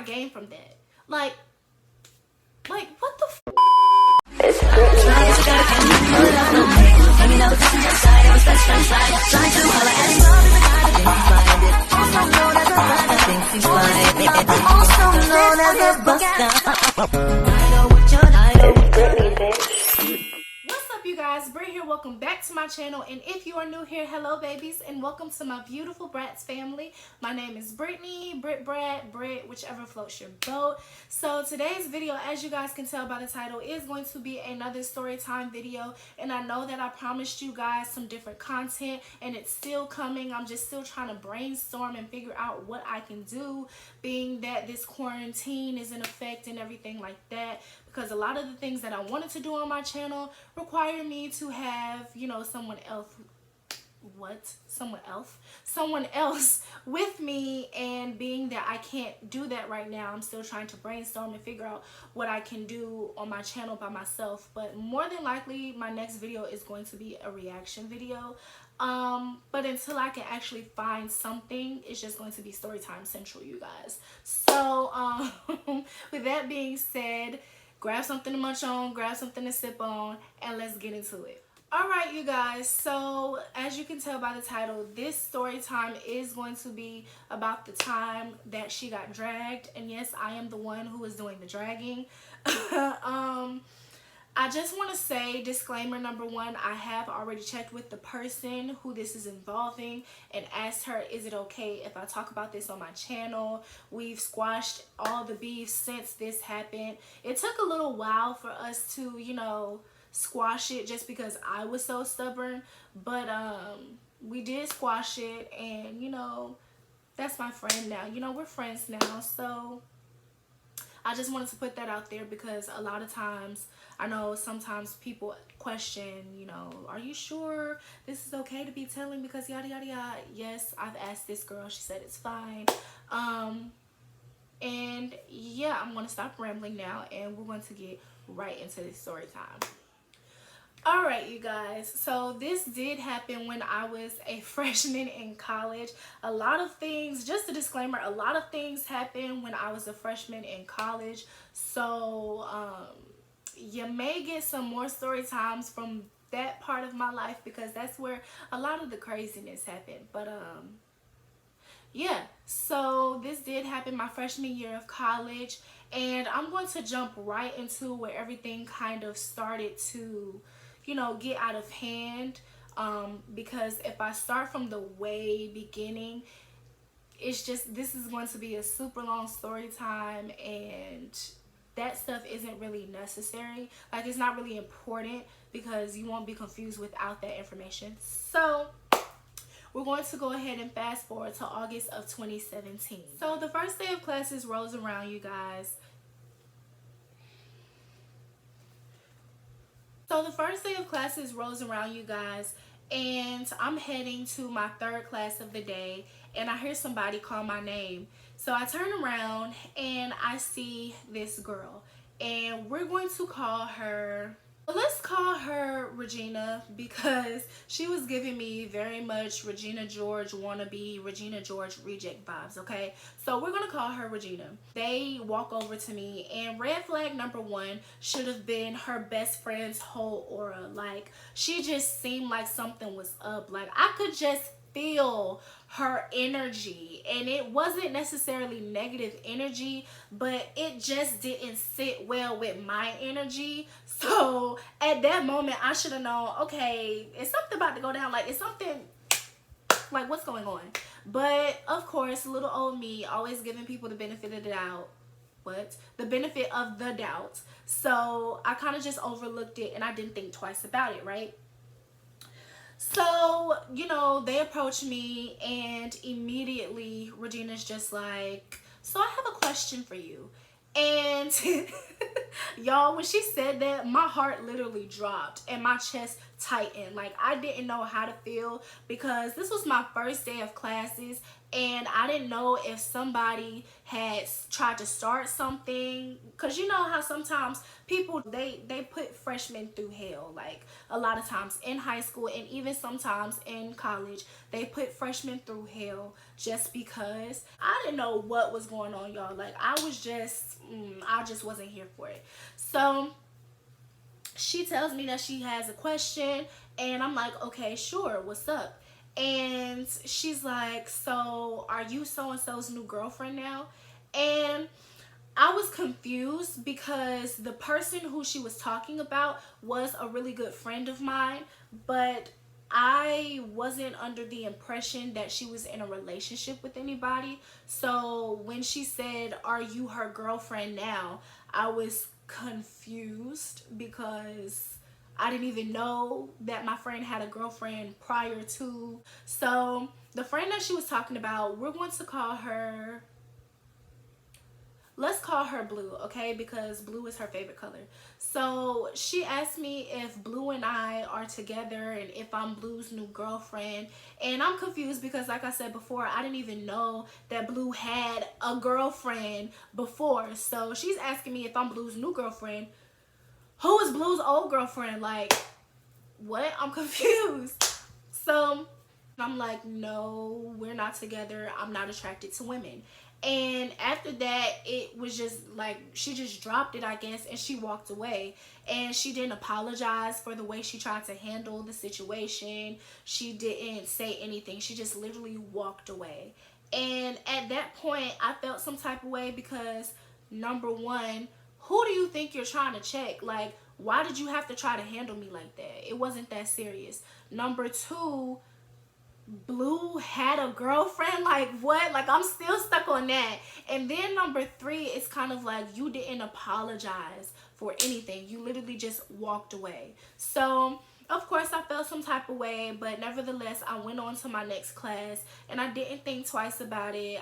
I gained from that? Like what the f? What's up, you guys? Brit here. Welcome back to my channel, and if you are new here, hello babies, and welcome to my beautiful Brats family. My name is Brittany, Brat, whichever floats your boat. So today's video, as you guys can tell by the title, is going to be another story time video, and I know that I promised you guys some different content, and it's still coming. I'm just still trying to brainstorm and figure out what I can do, being that this quarantine is in effect and everything like that, because a lot of the things that I wanted to do on my channel require me to have, you know, someone else with me, and being that I can't do that right now, I'm still trying to brainstorm and figure out what I can do on my channel by myself. But more than likely my next video is going to be a reaction video, but until I can actually find something, it's just going to be Storytime Central, you guys. So with that being said, grab something to munch on, grab something to sip on, and let's get into it. Alright, you guys, so as you can tell by the title, this story time is going to be about the time that she got dragged. And yes, I am the one who is doing the dragging. I just want to say, disclaimer number one, I have already checked with the person who this is involving and asked her, is it okay if I talk about this on my channel? We've squashed all the beef since this happened. It took a little while for us to, you know, squash it just because I was so stubborn, but we did squash it, and you know, that's my friend now. You know, we're friends now, so I just wanted to put that out there, because a lot of times I know sometimes people question, you know, are you sure this is okay to be telling, because yada yada yada. Yes, I've asked this girl, she said it's fine. And yeah, I'm gonna stop rambling now, and we're going to get right into this story time. Alright, you guys, so this did happen when I was a freshman in college. A lot of things, just a disclaimer, a lot of things happened when I was a freshman in college. So you may get some more story times from that part of my life, because that's where a lot of the craziness happened. But yeah, so this did happen my freshman year of college, and I'm going to jump right into where everything kind of started to, you know, get out of hand, because if I start from the way beginning, it's just, this is going to be a super long story time, and that stuff isn't really necessary. Like, it's not really important, because you won't be confused without that information. So we're going to go ahead and fast forward to August of 2017. So the first day of classes rolls around, you guys. And I'm heading to my third class of the day, and I hear somebody call my name. So I turn around and I see this girl, and we're going to call her, let's call her Regina, because she was giving me very much Regina George wannabe, Regina George reject vibes, okay? So we're gonna call her Regina. They walk over to me, and red flag number one should have been her best friend's whole aura. Like, she just seemed like something was up. Like, I could just feel her energy, and it wasn't necessarily negative energy, but it just didn't sit well with my energy. So at that moment, I should have known, okay, is something about to go down? Like, it's something, like, what's going on? But of course, little old me, always giving people the benefit of the doubt. The benefit of the doubt. So I kind of just overlooked it, and I didn't think twice about it, right? So, you know, they approach me, and immediately Regina's just like, so I have a question for you. And y'all, when she said that, my heart literally dropped and my chest tightened. Like, I didn't know how to feel, because this was my first day of classes, and I didn't know if somebody had tried to start something, because you know how sometimes people, they put freshmen through hell. Like a lot of times in high school and even sometimes in college, they put freshmen through hell just because. I didn't know what was going on, y'all. Like I was just I just wasn't here for it. So she tells me that she has a question, and I'm like, okay, sure, what's up? And she's like, so are you so and so's new girlfriend now? And I was confused because the person who she was talking about was a really good friend of mine, but I wasn't under the impression that she was in a relationship with anybody. So when she said, "Are you her girlfriend now?" I was confused because I didn't even know that my friend had a girlfriend prior to. So the friend that she was talking about, we're going to call her, let's call her Blue, okay? Because blue is her favorite color. So she asked me if Blue and I are together and if I'm Blue's new girlfriend. And I'm confused because, like I said before, I didn't even know that Blue had a girlfriend before. So she's asking me if I'm Blue's new girlfriend. Who is Blue's old girlfriend? Like, what? I'm confused. So I'm like, no, we're not together. I'm not attracted to women. And after that, it was just like, she just dropped it, I guess, and she walked away. And she didn't apologize for the way she tried to handle the situation. She didn't say anything. She just literally walked away. And at that point, I felt some type of way because, number one, who do you think you're trying to check? Like, why did you have to try to handle me like that? It wasn't that serious. Number two, Blue had a girlfriend. Like, what? Like, I'm still stuck on that. And then number three, it's kind of like you didn't apologize for anything. You literally just walked away. So of course I felt some type of way, but nevertheless I went on to my next class and I didn't think twice about it.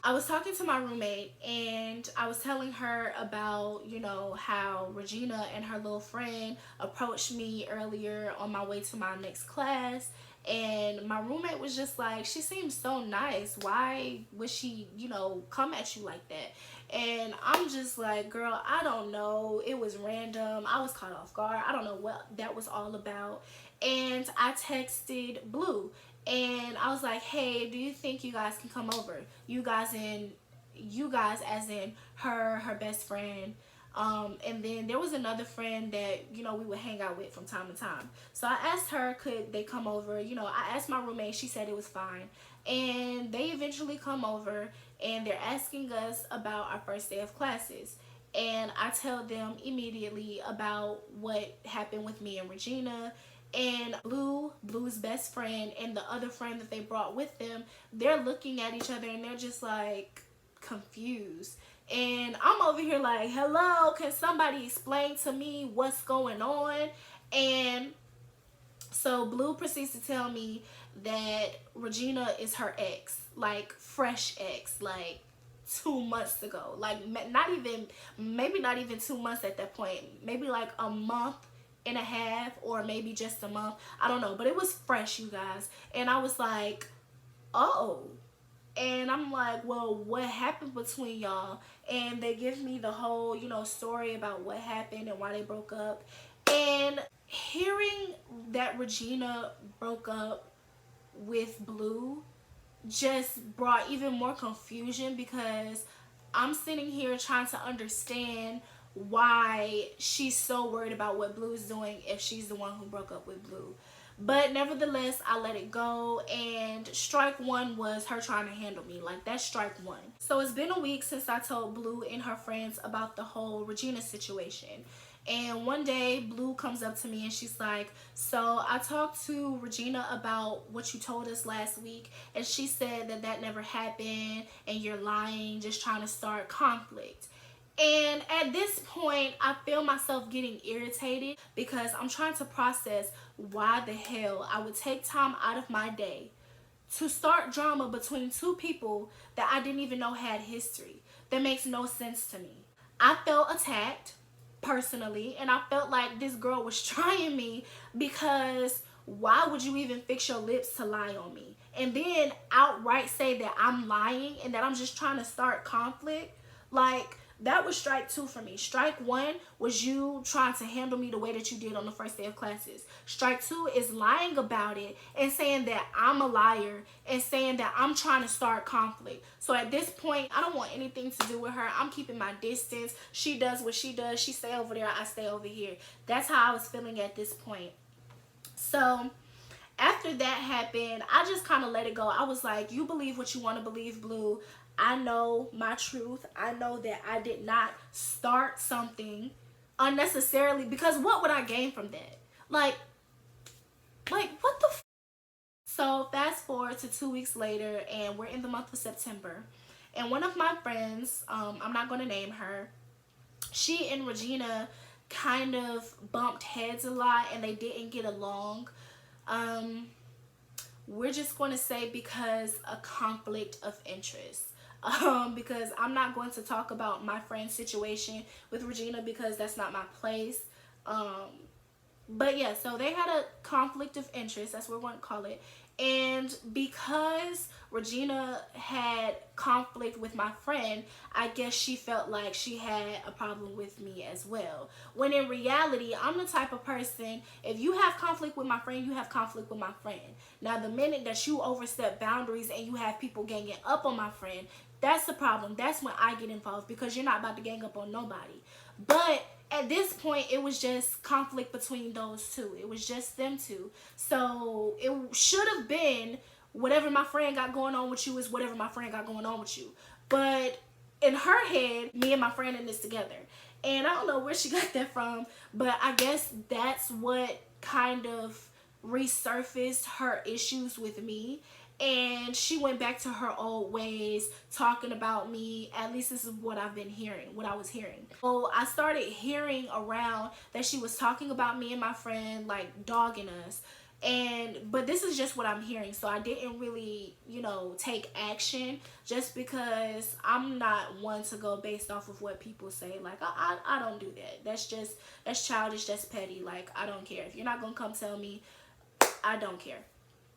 I was talking to my roommate and I was telling her about, you know, how Regina and her little friend approached me earlier on my way to my next class. And my roommate was just like, she seems so nice. Why would she, you know, come at you like that? And I'm just like, girl, I don't know. It was random. I was caught off guard. I don't know what that was all about. And I texted Blue and I was like, hey, do you think you guys can come over? You guys as in her best friend. And then there was another friend that, you know, we would hang out with from time to time. So I asked her, could they come over? You know, I asked my roommate, she said it was fine. And they eventually come over and they're asking us about our first day of classes. And I tell them immediately about what happened with me and Regina. And Blue's best friend, and the other friend that they brought with them, they're looking at each other and they're just like confused. And I'm over here like, hello, can somebody explain to me what's going on? And so Blue proceeds to tell me that Regina is her ex, like fresh ex, like 2 months ago. Like not even, maybe not even 2 months at that point. Maybe like a month and a half, or maybe just a month. I don't know, but it was fresh, you guys. And I was like, oh. And I'm like, well, what happened between y'all? And they give me the whole, you know, story about what happened and why they broke up. And hearing that Regina broke up with Blue just brought even more confusion because I'm sitting here trying to understand why she's so worried about what Blue is doing if she's the one who broke up with Blue. But nevertheless, I let it go, and strike one was her trying to handle me. Like, that's strike one. So it's been a week since I told Blue and her friends about the whole Regina situation. And one day, Blue comes up to me and she's like, so I talked to Regina about what you told us last week, and she said that that never happened and you're lying, just trying to start conflict. And at this point, I feel myself getting irritated because I'm trying to process why the hell I would take time out of my day to start drama between two people that I didn't even know had history. That makes no sense to me. I felt attacked personally, and I felt like this girl was trying me because why would you even fix your lips to lie on me? and then outright say that I'm lying and that I'm just trying to start conflict, like, that was strike two for me. Strike one was you trying to handle me the way that you did on the first day of classes. Strike two is lying about it and saying that I'm a liar and saying that I'm trying to start conflict. So at this point, I don't want anything to do with her. I'm keeping my distance. She does what she does. She stay over there, I stay over here. That's how I was feeling at this point. So after that happened, I just kind of let it go. I was like, you believe what you want to believe, Blue. I know my truth. I know that I did not start something unnecessarily, because what would I gain from that? Like what the So fast forward to 2 weeks later, and we're in the month of September. And one of my friends, I'm not going to name her, she and Regina kind of bumped heads a lot and they didn't get along. We're just going to say because a conflict of interest. Because I'm not going to talk about my friend's situation with Regina because that's not my place. But yeah, so they had a conflict of interest, that's what we're going to call it. And because Regina had conflict with my friend, I guess she felt like she had a problem with me as well. When in reality, I'm the type of person, if you have conflict with my friend, you have conflict with my friend. Now, the minute that you overstep boundaries and you have people ganging up on my friend, that's the problem. That's when I get involved, because you're not about to gang up on nobody. But at this point, it was just conflict between those two. It was just them two. So it should have been, whatever my friend got going on with you is whatever my friend got going on with you. But in her head, me and my friend in this together. And I don't know where she got that from, but I guess that's what kind of resurfaced her issues with me. And she went back to her old ways, talking about me. At least this is what I've been hearing, what I was hearing. So I started hearing around that she was talking about me and my friend, like dogging us. But this is just what I'm hearing. So I didn't really, take action, just because I'm not one to go based off of what people say. Like, I don't do that. That's childish, that's petty. Like, I don't care. If you're not gonna come tell me, I don't care.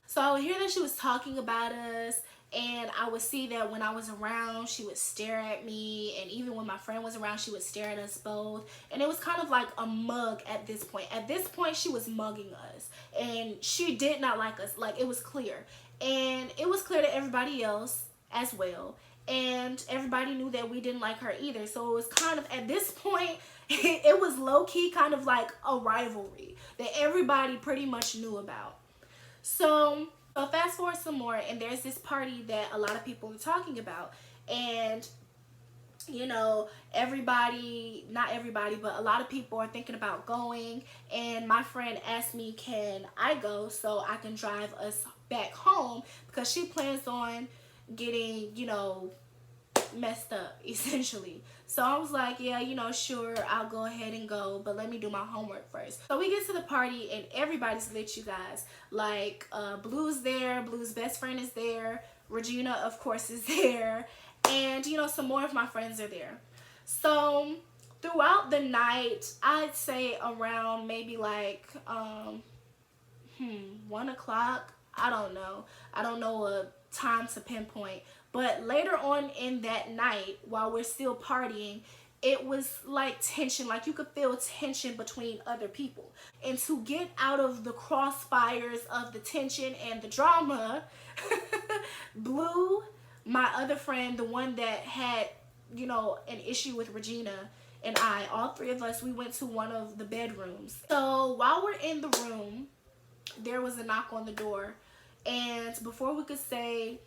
So I would hear that she was talking about us, and I would see that when I was around, she would stare at me, and even when my friend was around, she would stare at us both. And it was kind of like a mug at this point. At this point, she was mugging us, and she did not like us. Like, it was clear. And it was clear to everybody else as well. And everybody knew that we didn't like her either. So it was kind of, at this point, it was low-key kind of like a rivalry that everybody pretty much knew about. So fast forward some more, and there's this party that a lot of people are talking about. And, everybody, not everybody, but a lot of people are thinking about going. And my friend asked me, can I go so I can drive us back home? Because she plans on getting, messed up, essentially. So I was like, yeah, sure, I'll go ahead and go, but let me do my homework first. So we get to the party, and everybody's lit, you guys. Like, Blue's there, Blue's best friend is there, Regina, of course, is there, and, some more of my friends are there. So throughout the night, I'd say around maybe like 1 o'clock, I don't know a time to pinpoint. But later on in that night, while we're still partying, it was like tension. Like, you could feel tension between other people. And to get out of the crossfires of the tension and the drama, Blue, my other friend, the one that had, an issue with Regina, and I, all three of us, we went to one of the bedrooms. So while we're in the room, there was a knock on the door. And before we could say,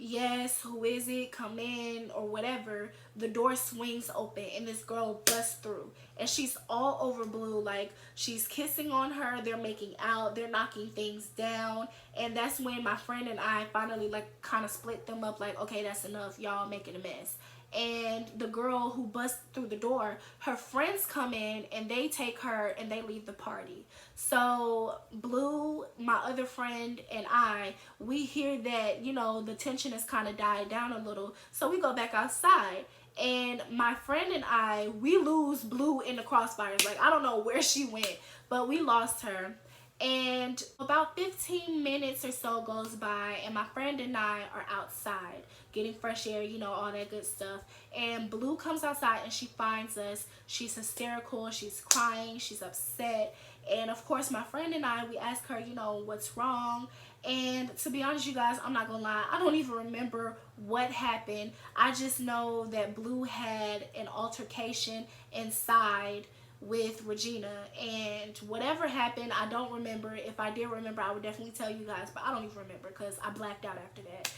yes, who is it, come in, or whatever, the door swings open and this girl busts through, and she's all over Blue. Like, she's kissing on her, they're making out, they're knocking things down. And that's when my friend and I finally, like, kind of split them up, like, okay, that's enough, y'all making a mess. And the girl who busts through the door, her friends come in and they take her and they leave the party. So Blue, my other friend, and I, we hear that, the tension has kind of died down a little. So we go back outside, and my friend and I, we lose Blue in the crossfires. Like, I don't know where she went, but we lost her. And about 15 minutes or so goes by, and my friend and I are outside getting fresh air, you know, all that good stuff. And Blue comes outside and she finds us. She's hysterical, she's crying, she's upset. And of course, my friend and I, we ask her, you know, what's wrong. And to be honest, you guys, I'm not gonna lie, I don't even remember what happened. I just know that Blue had an altercation inside with Regina, and whatever happened, I don't remember. If I did remember, I would definitely tell you guys, but I don't even remember because I blacked out after that.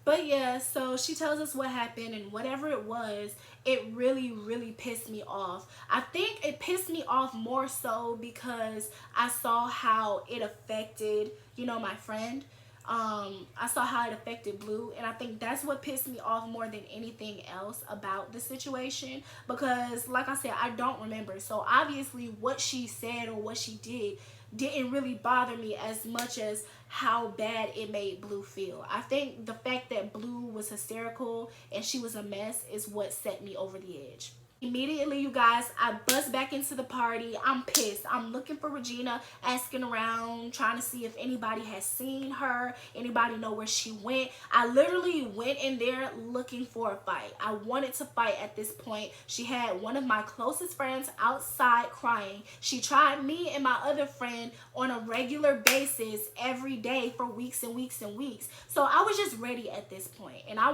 But yeah, so she tells us what happened, and whatever it was, it really pissed me off. I think it pissed me off more so because I saw how it affected, you know, my friend. I saw how it affected Blue, and I think that's what pissed me off more than anything else about the situation, because like I said, I don't remember. So obviously what she said or what she didn't really bother me as much as how bad it made Blue feel. I think the fact that Blue was hysterical and she was a mess is what set me over the edge. Immediately, you guys, I bust back into the party. I'm pissed. I'm looking for Regina, asking around, trying to see if anybody has seen her, anybody know where she went. I literally went in there looking for a fight. I wanted to fight at this point. She had one of my closest friends outside crying. She tried me and my other friend on a regular basis every day for weeks and weeks and weeks. So I was just ready at this point, and I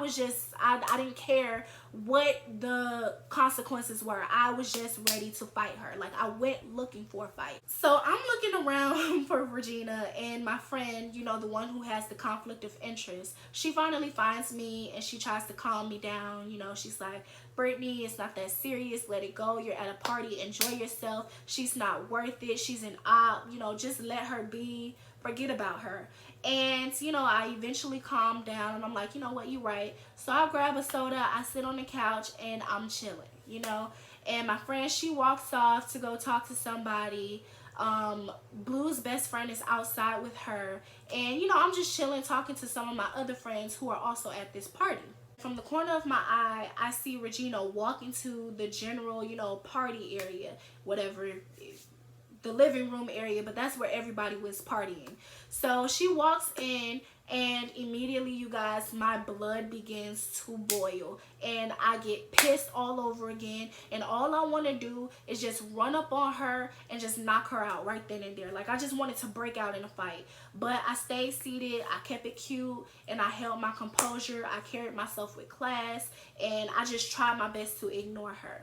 didn't care what the consequences were. I was just ready to fight her. Like, I went looking for a fight. So I'm looking around for Regina, and my friend, you know, the one who has the conflict of interest, she finally finds me and she tries to calm me down. You know, she's like, Brittany, it's not that serious, let it go, you're at a party, enjoy yourself, she's not worth it, she's an op, you know, just let her be, forget about her. And you know, I eventually calmed down and I'm like, you know what, you're right. So I grab a soda, I sit on the couch, and I'm chilling, you know. And my friend, she walks off to go talk to somebody. Blue's best friend is outside with her, and you know, I'm just chilling, talking to some of my other friends who are also at this party. From the corner of my eye, I see Regina walking to the general, you know, party area, whatever, the living room area, but that's where everybody was partying. So she walks in, and immediately, you guys, my blood begins to boil and I get pissed all over again, and all I want to do is just run up on her and just knock her out right then and there. Like, I just wanted to break out in a fight, but I stayed seated, I kept it cute, and I held my composure. I carried myself with class, and I just tried my best to ignore her.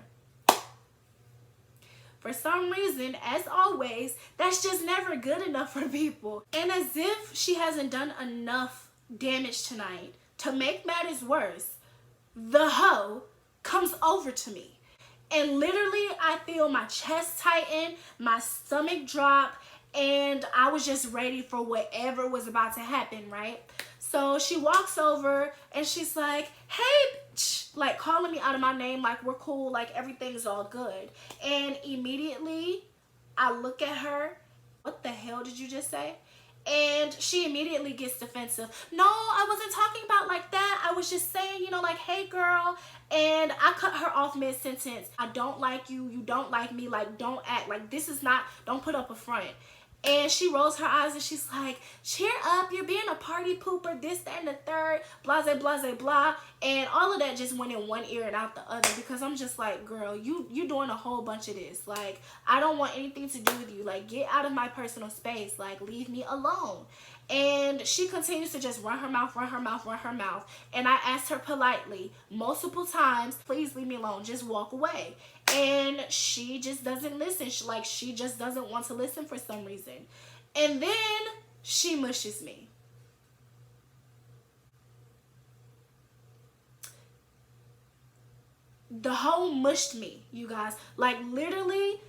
For some reason, as always, that's just never good enough for people. And as if she hasn't done enough damage tonight, to make matters worse, the hoe comes over to me. And literally, I feel my chest tighten, my stomach drop, and I was just ready for whatever was about to happen, right? So she walks over and she's like, hey, bitch, like calling me out of my name, like we're cool, like everything's all good. And immediately I look at her, what the hell did you just say? And she immediately gets defensive. No, I wasn't talking about like that. I was just saying, you know, like, hey girl. And I cut her off mid-sentence. I don't like you, you don't like me, like don't act like this is not, don't put up a front. And she rolls her eyes and she's like, cheer up, you're being a party pooper, this, that, and the third, blah, blah, blah, blah. And all of that just went in one ear and out the other, because I'm just like, girl, you doing a whole bunch of this. Like, I don't want anything to do with you. Like, get out of my personal space. Like, leave me alone. And she continues to just run her mouth, run her mouth, run her mouth. And I asked her politely multiple times, please leave me alone, just walk away. And she just doesn't listen. She just doesn't want to listen for some reason. And then she mushes me. The hoe mushed me, you guys. Like, literally,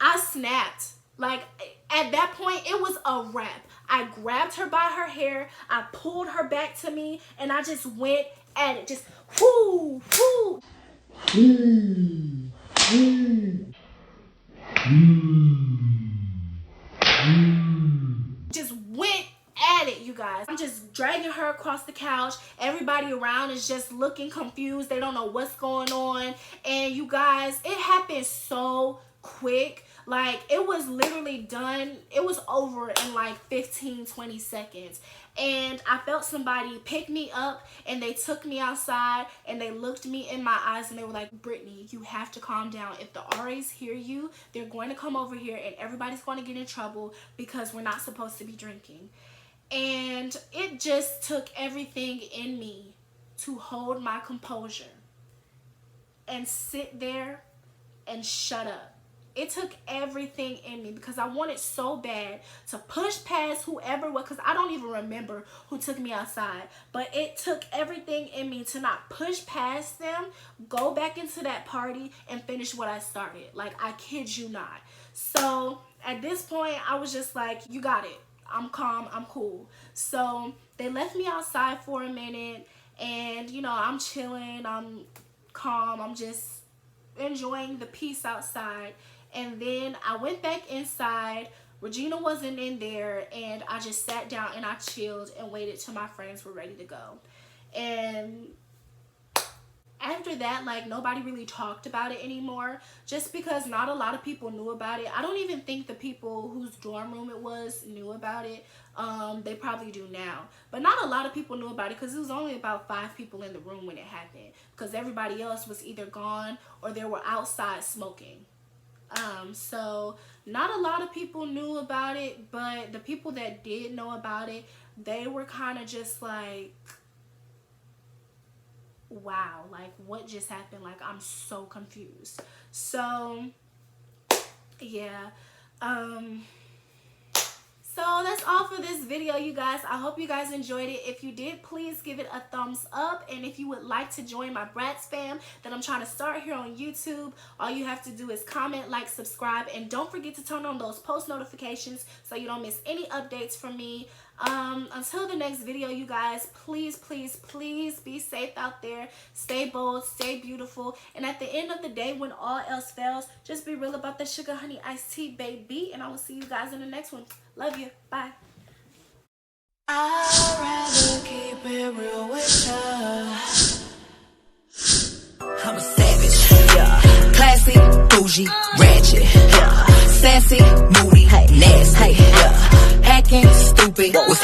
I snapped. Like, at that point, it was a wrap. I grabbed her by her hair, I pulled her back to me, and I just went at it. Just, whoo, whoo. Just went at it, you guys. I'm just dragging her across the couch. Everybody around is just looking confused. They don't know what's going on. And you guys, it happened so quick. Like, it was literally done. It was over in like 15-20 seconds. And I felt somebody pick me up, and they took me outside, and they looked me in my eyes, and they were like, Brittany, you have to calm down. If the RAs hear you, they're going to come over here, and everybody's going to get in trouble because we're not supposed to be drinking. And it just took everything in me to hold my composure and sit there and shut up. It took everything in me because I wanted so bad to push past whoever, because I don't even remember who took me outside, but it took everything in me to not push past them, go back into that party, and finish what I started. Like, I kid you not. So at this point, I was just like, you got it. I'm calm, I'm cool. So they left me outside for a minute, and you know, I'm chilling, I'm calm, I'm just enjoying the peace outside. And then I went back inside. Regina wasn't in there, and I just sat down and I chilled and waited till my friends were ready to go. And after that, like, nobody really talked about it anymore, just because not a lot of people knew about it. I don't even think the people whose dorm room it was knew about it. They probably do now, but not a lot of people knew about it because it was only about 5 people in the room when it happened, because everybody else was either gone or they were outside smoking. So not a lot of people knew about it, but the people that did know about it, they were kind of just like, wow, like, what just happened? Like, I'm so confused. So yeah, so that's all for this video, you guys. I hope you guys enjoyed it. If you did, please give it a thumbs up. And if you would like to join my R.A.T.S fam that I'm trying to start here on YouTube, all you have to do is comment, like, subscribe, and don't forget to turn on those post notifications so you don't miss any updates from me. Until the next video, you guys, please, please, please be safe out there. Stay bold, stay beautiful. And at the end of the day, when all else fails, just be real about the sugar honey iced tea, baby. And I will see you guys in the next one. Love you. Bye. I'd rather keep it real with ya. I'm a savage, yeah. Classy, bougie, ratchet, yeah. Sassy, moody, nasty, yeah. Hacking, stupid, what's